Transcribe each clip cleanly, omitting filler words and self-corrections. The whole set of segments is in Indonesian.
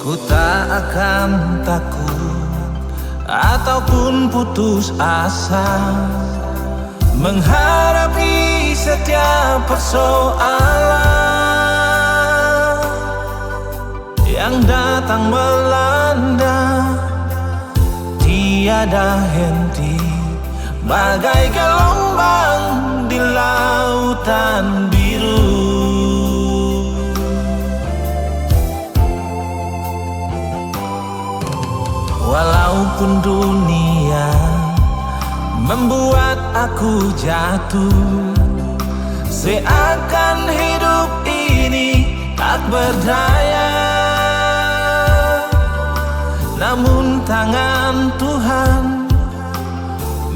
Ku tak akan takut ataupun putus asa menghadapi setiap persoalan yang datang melanda. Tiada henti bagai gelombang di lautan biru. Walaupun dunia membuat aku jatuh, seakan hidup ini tak berdaya. Namun tangan Tuhan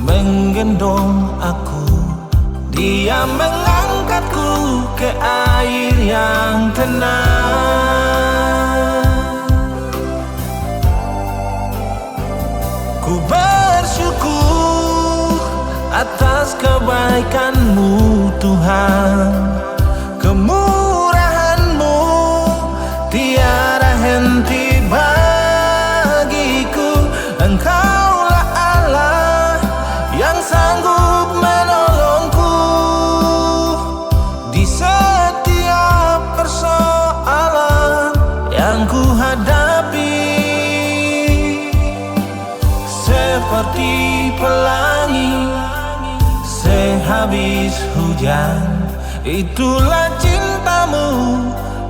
menggendong aku, Dia mengangkatku ke air yang tenang. Ku bersyukur atas kebaikan-Mu Tuhan, kemurahan-Mu tiada henti bagiku. Engkaulah Allah yang sanggup menolongku di setiap persoalan yang ku hadapi. Seperti pelangi sehabis hujan, itulah cinta-Mu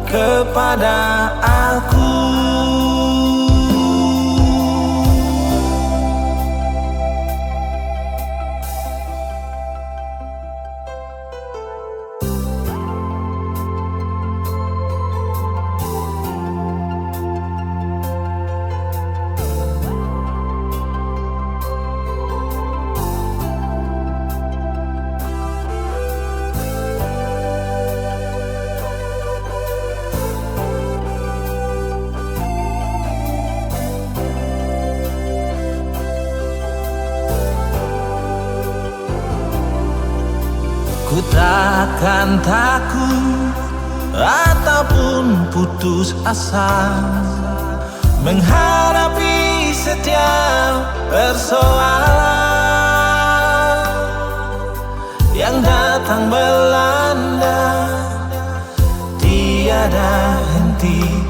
kepada aku. Ku tak akan takut ataupun putus asa menghadapi setiap persoalan yang datang melanda. Tiada henti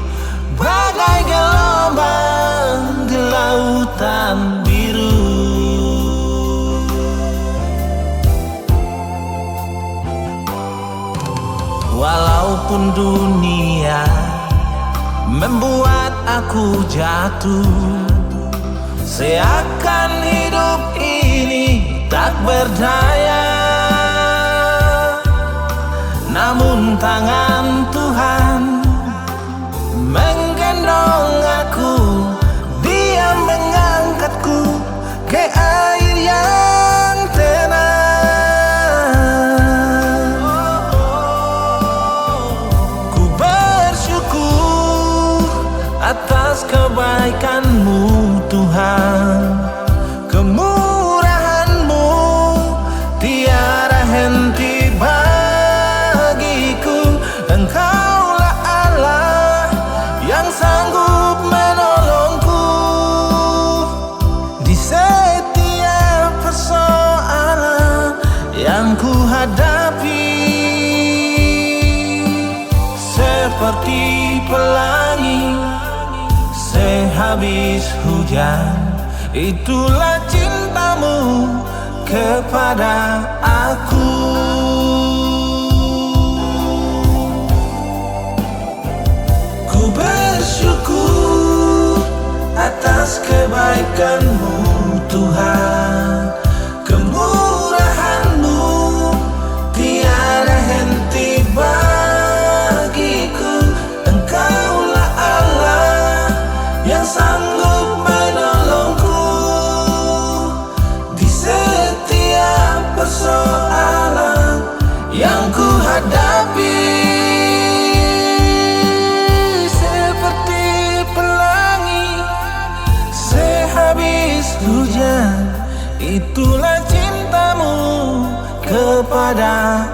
bagai gelombang di lautan biru. Walaupun dunia membuat aku jatuh, seakan hidup ini tak berdaya. Namun tangan Tuhan menggendong aku, Dia mengangkatku ke air yang tenang. Atas kebaikan-Mu Tuhan, kemurahan-Mu tiada henti bagiku. Engkaulah Allah yang sanggup menolongku di setiap persoalan yang ku hadapi. Seperti pelangi sehabis hujan, itulah cinta-Mu kepada aku. Ku bersyukur atas kebaikan-Mu Tuhan, kemurahan-Mu tiada henti bagiku. Engkaulah Allah yang sanggup menolongku di setiap persoalan yang ku hadapi. Seperti pelangi sehabis hujan, itulah cinta-Mu kepada